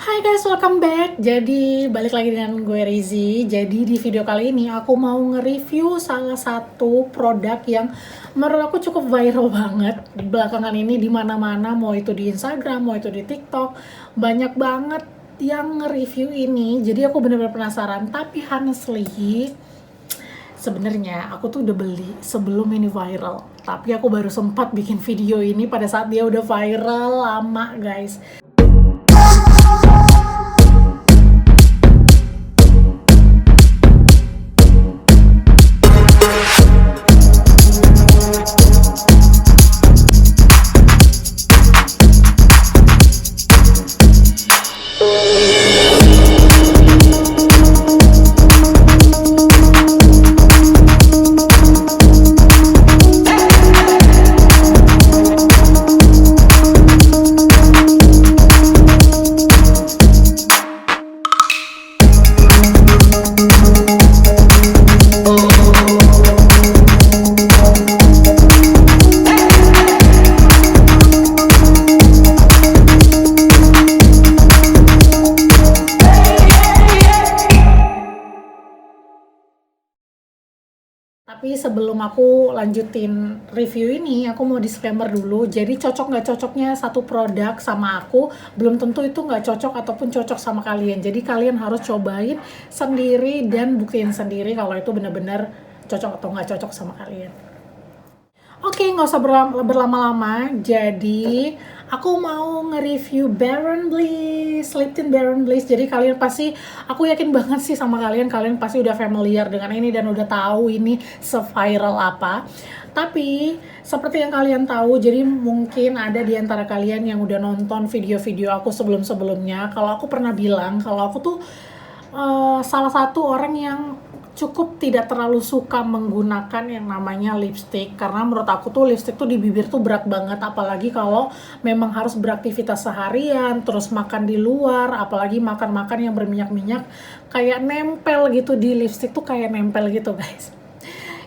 Hai guys, welcome back. Jadi balik lagi dengan gue Rizzy. Jadi di video kali ini aku mau nge-review salah satu produk yang menurut aku cukup viral banget belakangan ini di mana-mana, mau itu di Instagram, mau itu di TikTok, banyak banget yang nge-review ini. Jadi aku bener-bener penasaran. Tapi honestly, sebenarnya aku tuh udah beli sebelum ini viral. Tapi aku baru sempat bikin video ini pada saat dia udah viral lama, guys. Tapi sebelum aku lanjutin review ini, aku mau disclaimer dulu. Jadi cocok nggak cocoknya satu produk sama aku, belum tentu itu nggak cocok ataupun cocok sama kalian. Jadi kalian harus cobain sendiri dan buktiin sendiri kalau itu benar-benar cocok atau nggak cocok sama kalian. Oke, nggak usah berlama-lama. Jadi, aku mau nge-review Baron Bliss, Lip Tint Baron Bliss. Jadi kalian pasti, aku yakin banget sih sama kalian pasti udah familiar dengan ini dan udah tahu ini se-viral apa. Tapi, seperti yang kalian tahu, jadi mungkin ada di antara kalian yang udah nonton video-video aku sebelum-sebelumnya. Kalau aku pernah bilang, kalau aku tuh salah satu orang yang cukup tidak terlalu suka menggunakan yang namanya lipstick, karena menurut aku tuh lipstick tuh di bibir tuh berat banget, apalagi kalau memang harus beraktivitas seharian, terus makan di luar, apalagi makan-makan yang berminyak-minyak, kayak nempel gitu di lipstick tuh, kayak nempel gitu guys.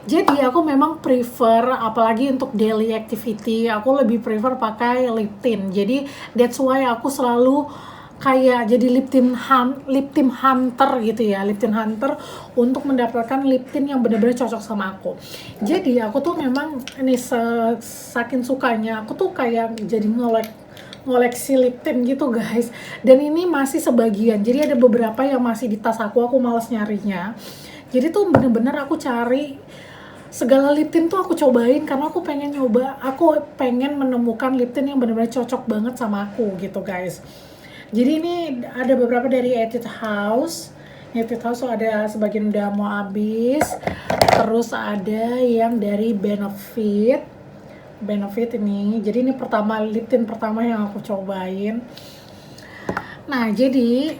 Jadi aku memang prefer, apalagi untuk daily activity, aku lebih prefer pakai lip tint. Jadi that's why aku selalu kayak jadi lip tint hunter gitu ya, lip tint hunter untuk mendapatkan lip tint yang benar-benar cocok sama aku. Jadi aku tuh memang ini saking sukanya, aku tuh kayak jadi ngoleksi lip tint gitu guys. Dan ini masih sebagian, jadi ada beberapa yang masih di tas aku males nyarinya. Jadi tuh bener-bener aku cari segala lip tint tuh aku cobain karena aku pengen menemukan lip tint yang benar-benar cocok banget sama aku gitu guys. Jadi ini ada beberapa dari Etude House. Etude House ada sebagian udah mau habis. Terus ada yang dari Benefit. Benefit ini. Jadi ini lip tint pertama yang aku cobain. Nah, jadi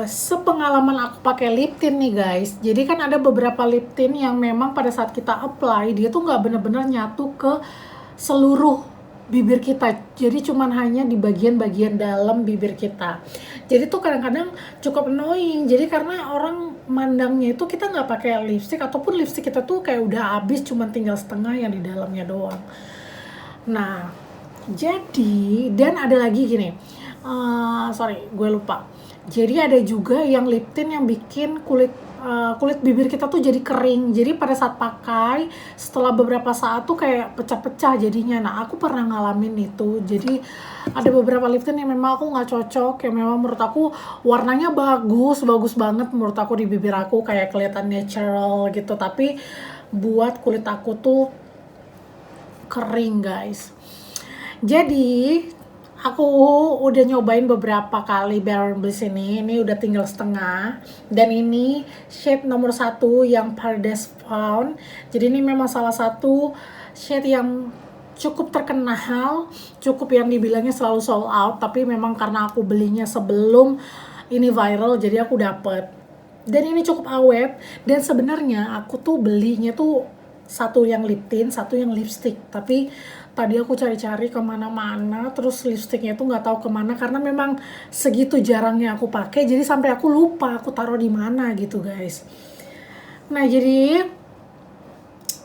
sepengalaman aku pakai lip tint nih guys. Jadi kan ada beberapa lip tint yang memang pada saat kita apply dia tuh nggak bener-bener nyatu ke seluruh bibir kita, jadi cuman hanya di bagian-bagian dalam bibir kita. Jadi tuh kadang-kadang cukup annoying, jadi karena orang mandangnya itu kita nggak pakai lipstick, ataupun lipstick kita tuh kayak udah habis, cuman tinggal setengah yang di dalamnya doang. Nah, jadi dan ada lagi gini, sorry gue lupa. Jadi ada juga yang lip tint yang bikin kulit bibir kita tuh jadi kering. Jadi pada saat pakai, setelah beberapa saat tuh kayak pecah-pecah jadinya. Nah, aku pernah ngalamin itu. Jadi ada beberapa lip tint yang memang aku nggak cocok, yang memang menurut aku warnanya bagus banget menurut aku di bibir aku, kayak kelihatan natural gitu. Tapi buat kulit aku tuh kering guys. Jadi aku udah nyobain beberapa kali Baron Bliss ini udah tinggal setengah, dan ini shade nomor 1 yang Paradise Found. Jadi ini memang salah satu shade yang cukup terkenal, cukup yang dibilangnya selalu sold out, tapi memang karena aku belinya sebelum ini viral, jadi aku dapet. Dan ini cukup awet, dan sebenarnya aku tuh belinya tuh satu yang lip tint, satu yang lipstick. Tapi tadi aku cari-cari kemana-mana, terus lipsticknya tuh nggak tahu kemana karena memang segitu jarangnya aku pakai. Jadi sampai aku lupa aku taruh di mana gitu guys. Nah jadi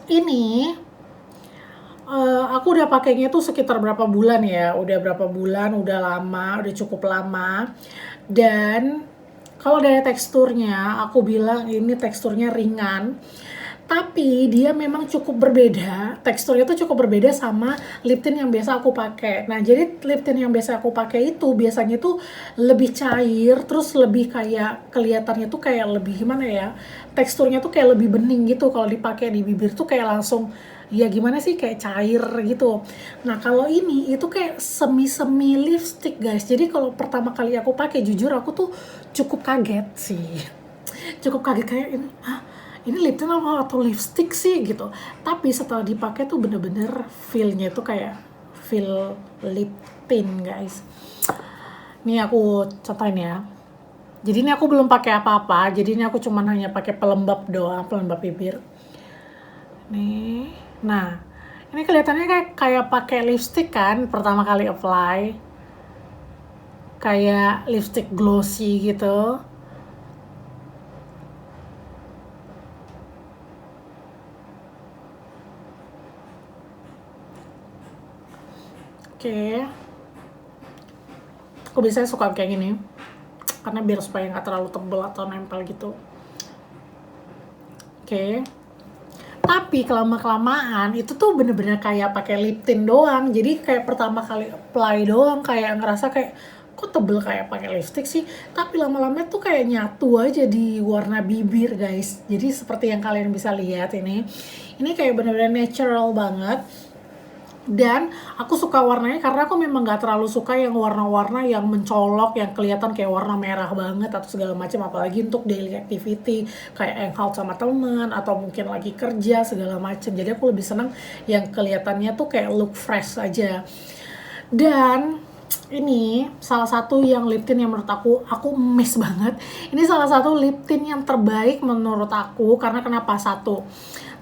ini Aku udah pakainya tuh sekitar berapa bulan ya, udah berapa bulan, udah lama, udah cukup lama. Dan kalau dari teksturnya, aku bilang ini teksturnya ringan. Tapi dia memang cukup berbeda, teksturnya tuh cukup berbeda sama lip tint yang biasa aku pakai. Nah, jadi lip tint yang biasa aku pakai itu biasanya tuh lebih cair, terus lebih kayak kelihatannya tuh kayak lebih gimana ya? Teksturnya tuh kayak lebih bening gitu kalau dipakai di bibir tuh kayak langsung ya gimana sih kayak cair gitu. Nah, kalau ini itu kayak semi-semi lipstick, guys. Jadi kalau pertama kali aku pakai jujur aku tuh cukup kaget sih. Cukup kaget kayak ini lip tint atau lipstick sih gitu. Tapi setelah dipakai tuh bener-bener feel-nya tuh kayak feel lip tint, guys. Ini aku contohin ya. Jadi ini aku belum pakai apa-apa. Jadi ini aku cuman hanya pakai pelembab doang, pelembab bibir. Nih. Nah, ini kelihatannya kayak pakai lipstick kan pertama kali apply. Kayak lipstick glossy gitu. Oke. Aku biasanya suka kayak gini. Karena biar supaya nggak terlalu tebel atau nempel gitu. Oke. Tapi kelamaan itu tuh bener-bener kayak pakai lip tint doang. Jadi kayak pertama kali apply doang kayak ngerasa kayak kok tebel kayak pakai lipstick sih. Tapi lama-lama tuh kayak nyatu aja di warna bibir, guys. Jadi seperti yang kalian bisa lihat ini. Ini kayak bener-bener natural banget. Dan aku suka warnanya karena aku memang gak terlalu suka yang warna-warna yang mencolok, yang kelihatan kayak warna merah banget atau segala macam, apalagi untuk daily activity kayak hangout sama temen atau mungkin lagi kerja segala macam. Jadi aku lebih seneng yang kelihatannya tuh kayak look fresh aja. Dan ini salah satu yang lip tint yang menurut aku miss banget. Ini salah satu lip tint yang terbaik menurut aku karena kenapa? Satu,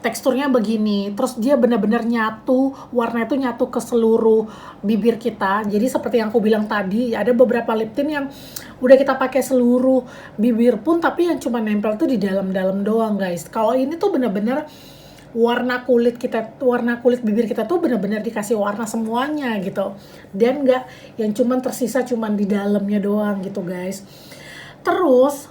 teksturnya begini, terus dia benar-benar nyatu, warna itu nyatu ke seluruh bibir kita. Jadi seperti yang aku bilang tadi, ada beberapa lip tint yang udah kita pakai seluruh bibir pun, tapi yang cuma nempel tuh di dalam-dalam doang, guys. Kalau ini tuh benar-benar warna kulit bibir kita tuh benar-benar dikasih warna semuanya gitu. Dan nggak yang cuman tersisa cuman di dalamnya doang gitu, guys. Terus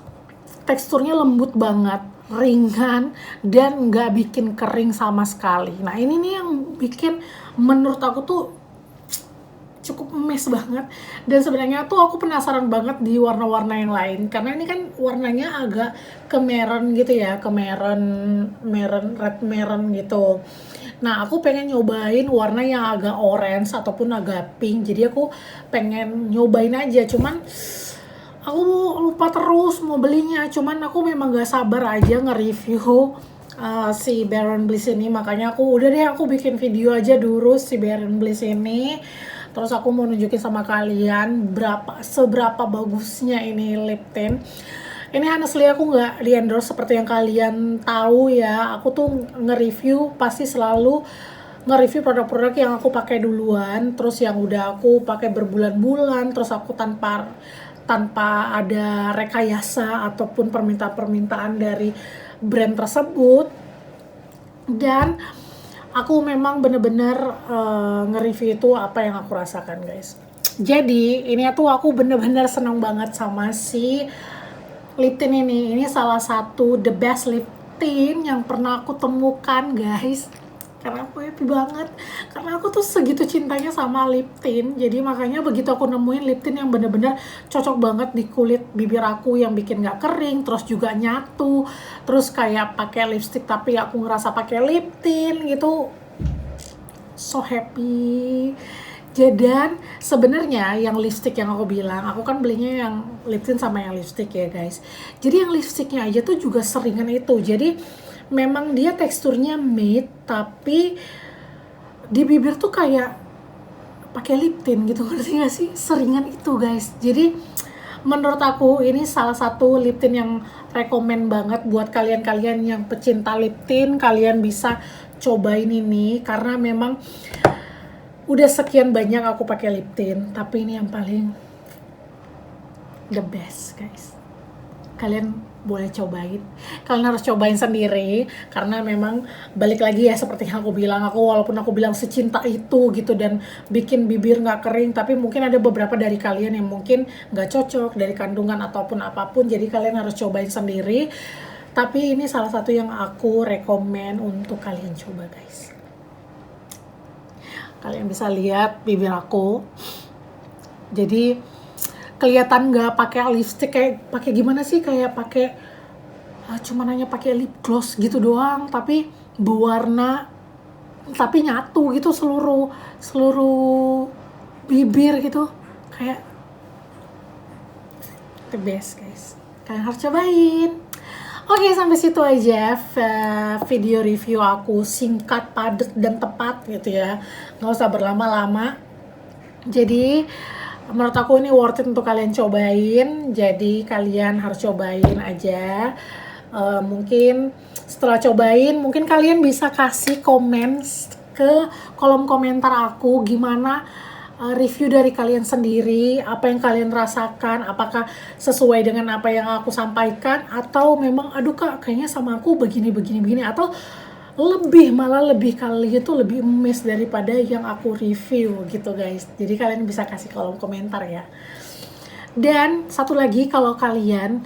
teksturnya lembut banget, ringan, dan nggak bikin kering sama sekali. Nah ini nih yang bikin menurut aku tuh cukup emes banget. Dan sebenarnya tuh aku penasaran banget di warna-warna yang lain karena ini kan warnanya agak ke merah gitu ya, ke red merah gitu. Nah aku pengen nyobain warna yang agak orange ataupun agak pink, jadi aku pengen nyobain aja, cuman aku lupa terus mau belinya. Cuman aku memang gak sabar aja nge-review si Baron Bliss ini, makanya aku udah deh aku bikin video aja dulu si Baron Bliss ini. Terus aku mau nunjukin sama kalian seberapa bagusnya ini lip tint. Ini honestly aku nggak di-endorse seperti yang kalian tahu ya. Aku tuh nge-review pasti selalu nge-review produk-produk yang aku pakai duluan, terus yang udah aku pakai berbulan-bulan, terus aku tanpa ada rekayasa ataupun permintaan dari brand tersebut. Dan aku memang bener-bener nge-review itu apa yang aku rasakan, guys. Jadi ini tuh aku bener-bener seneng banget sama si lip tint ini. Ini salah satu the best lip tint yang pernah aku temukan, guys. Karena aku happy banget, karena aku tuh segitu cintanya sama lip tint. Jadi makanya begitu aku nemuin lip tint yang bener-bener cocok banget di kulit bibir aku, yang bikin gak kering, terus juga nyatu, terus kayak pakai lipstick tapi aku ngerasa pakai lip tint gitu, so happy. Dan sebenarnya yang lipstick yang aku bilang, aku kan belinya yang lip tint sama yang lipstick ya, guys. Jadi yang lipsticknya aja tuh juga seringan itu. Jadi memang dia teksturnya matte, tapi di bibir tuh kayak pakai lip tint gitu, ngerti gak sih? Seringan itu, guys. Jadi menurut aku ini salah satu lip tint yang rekomen banget buat kalian-kalian yang pecinta lip tint. Kalian bisa cobain ini karena memang udah sekian banyak aku pakai lip tint, tapi ini yang paling the best, guys. Kalian boleh cobain. Kalian harus cobain sendiri karena memang balik lagi ya seperti yang aku bilang, walaupun aku bilang secinta itu gitu dan bikin bibir nggak kering, tapi mungkin ada beberapa dari kalian yang mungkin nggak cocok dari kandungan ataupun apapun, jadi kalian harus cobain sendiri. Tapi ini salah satu yang aku rekomen untuk kalian coba guys. Kalian bisa lihat bibir aku, jadi kelihatan nggak pakai lipstick, kayak pakai gimana sih, kayak pakai cuma hanya pakai lip gloss gitu doang, tapi berwarna, tapi nyatu gitu seluruh bibir gitu, kayak the best guys. Kalian harus cobain. Oke, sampai situ aja video review aku, singkat, padat, dan tepat gitu ya, nggak usah berlama-lama. Jadi menurut aku ini worth it untuk kalian cobain, jadi kalian harus cobain aja. Mungkin setelah cobain, mungkin kalian bisa kasih komen ke kolom komentar aku gimana review dari kalian sendiri, apa yang kalian rasakan, apakah sesuai dengan apa yang aku sampaikan, atau memang aduh kak kayaknya sama aku begini, atau malah lebih kali itu lebih emes daripada yang aku review gitu guys. Jadi kalian bisa kasih kolom komentar ya. Dan satu lagi, kalau kalian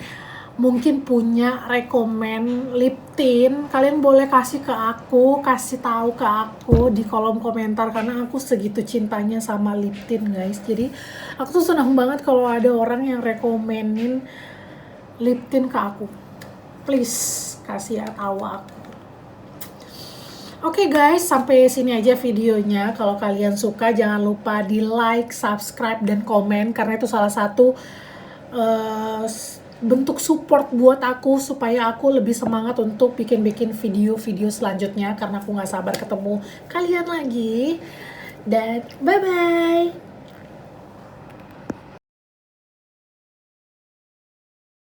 mungkin punya rekomen lip tint, kalian boleh kasih tahu ke aku di kolom komentar, karena aku segitu cintanya sama lip tint guys. Jadi aku tuh senang banget kalau ada orang yang rekomenin lip tint ke aku. Please kasih tahu aku. Oke guys, sampai sini aja videonya. Kalau kalian suka jangan lupa di like, subscribe, dan komen, karena itu salah satu bentuk support buat aku supaya aku lebih semangat untuk bikin video-video selanjutnya, karena aku nggak sabar ketemu kalian lagi. Dan bye bye.